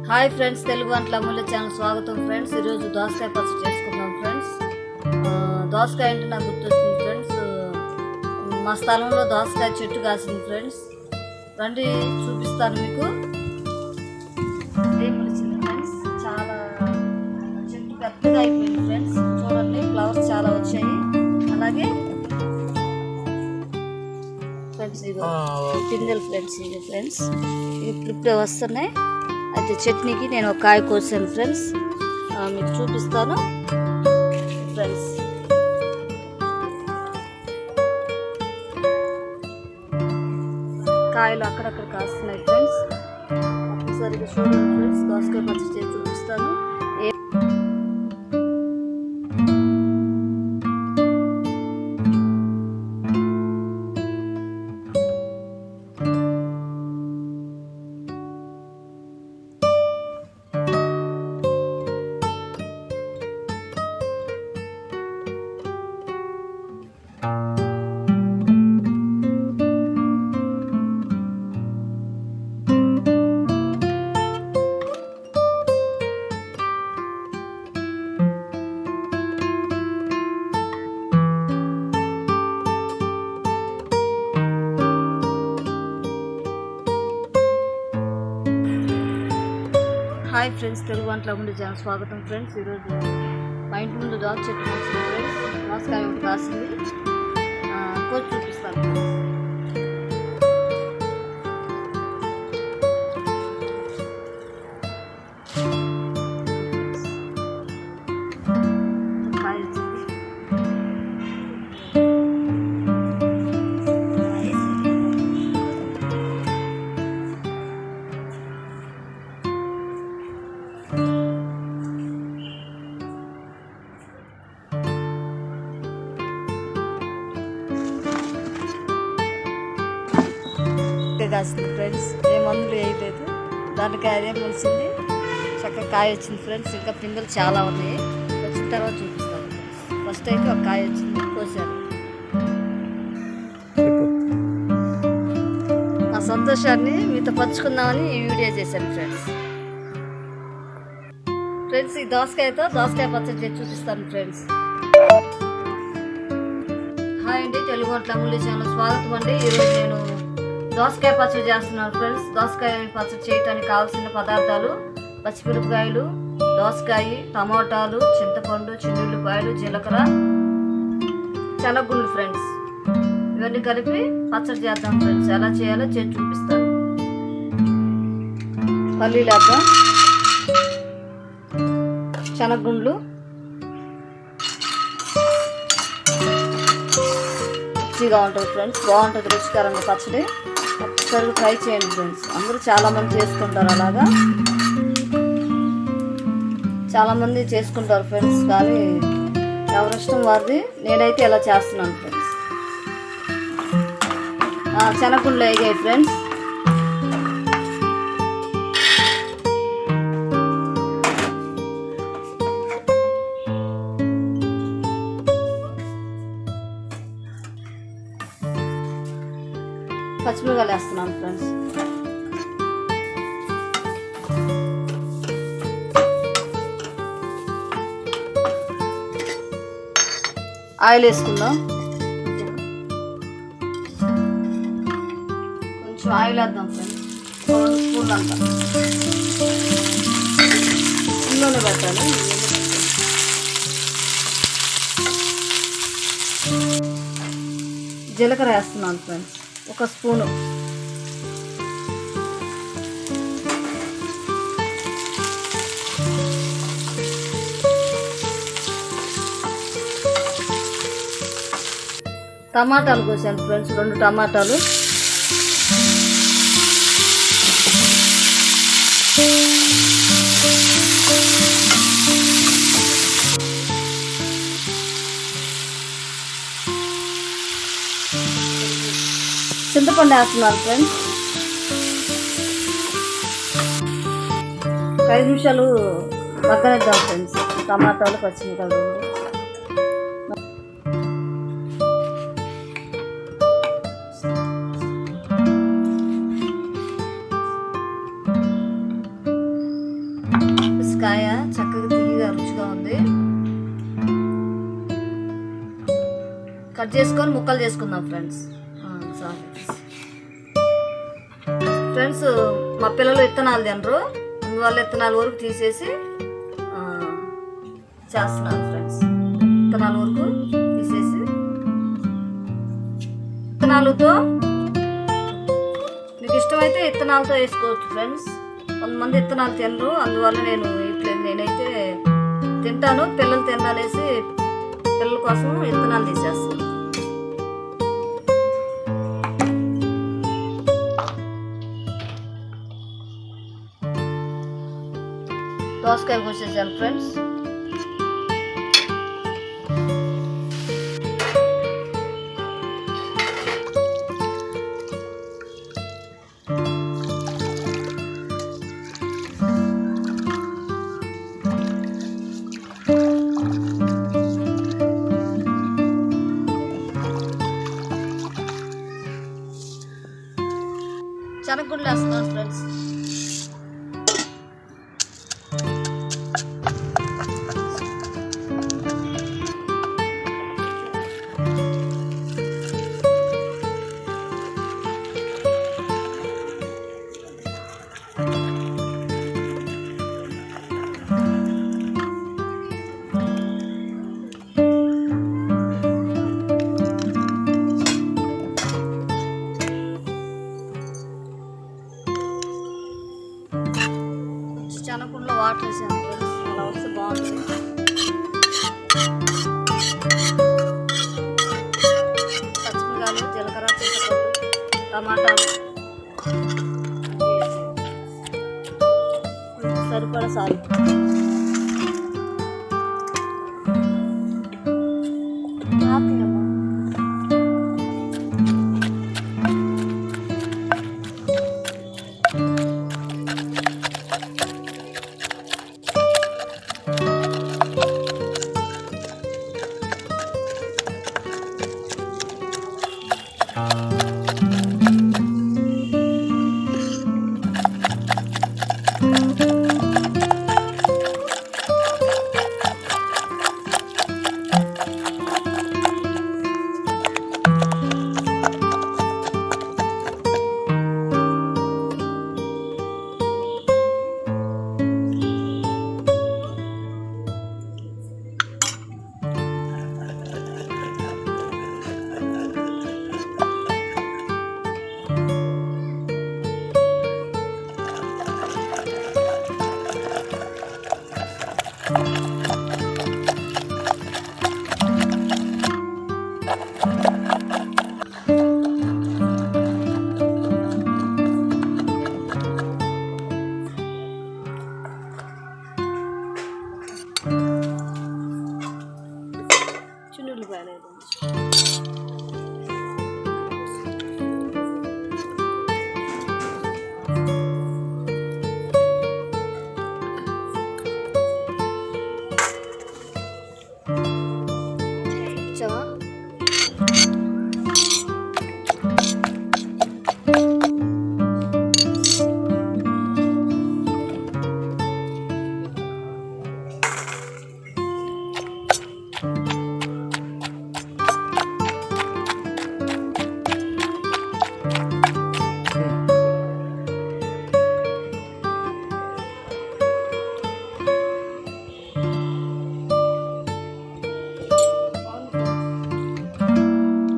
Hi friends, Telugu వంటల అమూల్య channel స్వాగతం friends. ఈరోజు దోసకాయ పచ్చడి చేసుకుందాం ఫ్రెండ్స్. దోసకాయ అంటే నాకు గుర్తొచ్చింది ఫ్రెండ్స్. మా స్థలంలో దోసకాయ చెట్టు కాసింది ఫ్రెండ్స్. రండి చూపిస్తాను మీకు. ఏం వచ్చింది ఫ్రెండ్స్, చాలా చెట్టు పెద్దగా అయిపోయింది ఫ్రెండ్స్. చూడండి, ఫ్లవర్స్ చాలా వచ్చాయి. అలాగే ఫ్రెండ్స్ ఇవి పిందెలు ఫ్రెండ్స్, ఇవి ఫ్రెండ్స్ ఇప్పుడే వస్తున్నాయి. అయితే చట్నీకి నేను ఒక కాయ కోసాను ఫ్రెండ్స్, మీకు చూపిస్తాను ఫ్రెండ్స్. కాయలు అక్కడక్కడ కాస్తున్నాయి ఫ్రెండ్స్. ఒకసారిగా చూడండి ఫ్రెండ్స్, దోసకాయ పచ్చడి చేసి చూపిస్తాను. హాయ్ ఫ్రెండ్స్, తెలుగు వంటల ముందు చాలా స్వాగతం ఫ్రెండ్స్. ఈరోజు మా ఇంటి ముందు దోస చెట్టు కాసింది ఫ్రెండ్స్. దోసకాయ ఒకటి కాసింది, కోసి చూపిస్తాను ఫ్రెండ్స్. కాయ వచ్చింది. కాసింది ఫ్రెండ్స్, ఏ మందులు వేయలేదు, దానికి అదే ములిసింది. చక్కగా కాయ వచ్చింది ఫ్రెండ్స్. ఇంకా పిందెలు చాలా ఉన్నాయి, వచ్చిన తర్వాత చూపిస్తాను ఫ్రెండ్స్. ఫస్ట్ అయితే ఒక కాయ వచ్చింది, కోసాను. నా సంతోషాన్ని మీతో పంచుకుందామని ఈ వీడియో చేశాను ఫ్రెండ్స్. ఫ్రెండ్స్, ఈ దోసకాయ పచ్చడి చేసి చూపిస్తాను ఫ్రెండ్స్. హాయ్ అండి, తెలుగు వంటల అమూల్య ఛానల్ స్వాగతం అండి. ఈరోజు నేను దోసకాయ పచ్చడి చేస్తున్నాను ఫ్రెండ్స్. దోసకాయ పచ్చడి చేయడానికి కావాల్సిన పదార్థాలు: పచ్చిమిరపకాయలు, దోసకాయ, టమాటాలు, చింతపండు, చిన్నుల్లిపాయలు, జీలకర్ర, శనగగుండ్లు ఫ్రెండ్స్. ఇవన్నీ కలిపి పచ్చడి చేద్దాం ఫ్రెండ్స్. ఎలా చేయాలో చేసి చూపిస్తాను. పల్లీలు వేద్దాం, శనగగుండ్లు, రుచిగా ఉంటుంది ఫ్రెండ్స్. బాగుంటుంది రుచికరంగా పచ్చడి. ఒకసారి ట్రై చేయండి ఫ్రెండ్స్. అందరూ చాలామంది చేసుకుంటారు, అలాగా చాలామంది చేసుకుంటారు ఫ్రెండ్స్. కానీ ఎవరిష్టం వారిది. నేనైతే ఇలా చేస్తున్నాను ఫ్రెండ్స్. శనగగుండ్లు వేగాయి ఫ్రెండ్స్. పచ్చిమిరపకాయలు వేస్తున్నాను ఫ్రెండ్స్. ఆయిల్ వేసుకుందాం. కొంచెం ఆయిల్ వేద్దాం ఫ్రెండ్స్, 2 స్పూన్లు అంతా. ఇందులోనే పెట్టాలి. జీలకర్ర వేస్తున్నాను ఫ్రెండ్స్, 1 స్పూను. టమాటాలు కోసాను ఫ్రెండ్స్, 2 టమాటాలు. చింతపండు వేస్తున్నాను ఫ్రెండ్స్. 5 నిమిషాలు మగ్గనిద్దాం ఫ్రెండ్స్. టమాటాలు, పచ్చిమిరపకాయలు. కాయ చక్కగా తీయగా రుచిగా ఉంది. కట్ చేసుకొని ముక్కలు చేసుకుందాం ఫ్రెండ్స్. ఫ్రెండ్స్ మా పిల్లలు విత్తనాలు తినరు, అందువల్ల విత్తనాల వరకు తీసేసి చేస్తున్నాను ఫ్రెండ్స్. విత్తనాల వరకు తీసేసి విత్తనాలతో మీకు ఇష్టమైతే విత్తనాలతో వేసుకోవచ్చు ఫ్రెండ్స్. కొంతమంది విత్తనాలు తినరు, అందువల్ల నేను వేయట్లేదు. నేనైతే తింటాను, పిల్లలు తిననేసి పిల్లల కోసం విత్తనాలు తీసేస్తాను. దోసకాయ కోసేసాను ఫ్రెండ్స్. శనగగుండ్లు వేస్తున్నాను ఫ్రెండ్స్. శనగగుండ్లో వాటర్ వేసాను ఫ్రెండ్స్, అలా వస్తే బాగుంటుంది. పచ్చిమిరకాయలు, జీలకర్ర, చింతపండు, టమాటాలు సరిపడా సాల్ట్.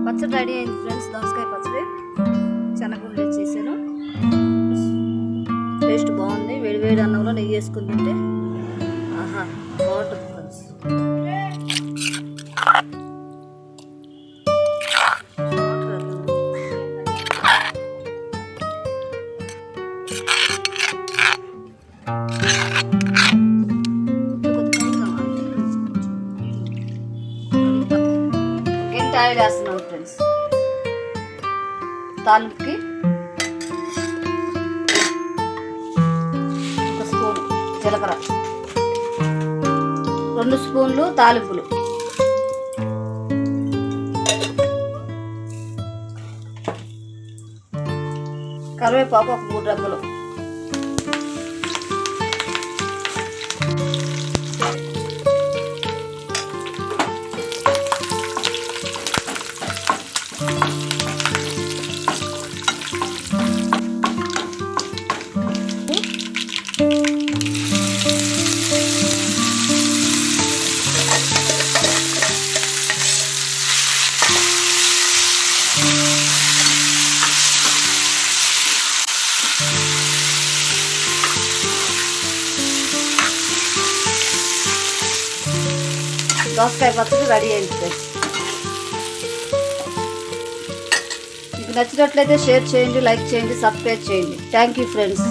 పచ్చడి రెడీ అయింది ఫ్రెండ్స్. దోసకాయ పచ్చడి శనగగుండ్లు చేశాను. టేస్ట్ బాగుంది. వేడి వేడి అన్నంలో నెయ్యి వేసుకుని తింటే ఆహా బాగుంటుంది ఫ్రెండ్స్. ఆయిల్ వేస్తున్నాం ఫ్రెండ్స్. తాలింపుకి 1 స్పూన్ జీలకర్ర, 2 స్పూన్లు తాలింపులు, కరివేపాకు 3 రెబ్బలు, దోసకాయ పచ్చడి రెడీ అయింది ఫ్రెండ్స్. మీకు నచ్చినట్లయితే షేర్ చేయండి, లైక్ చేయండి, సబ్స్క్రైబ్ చేయండి. Thank you friends.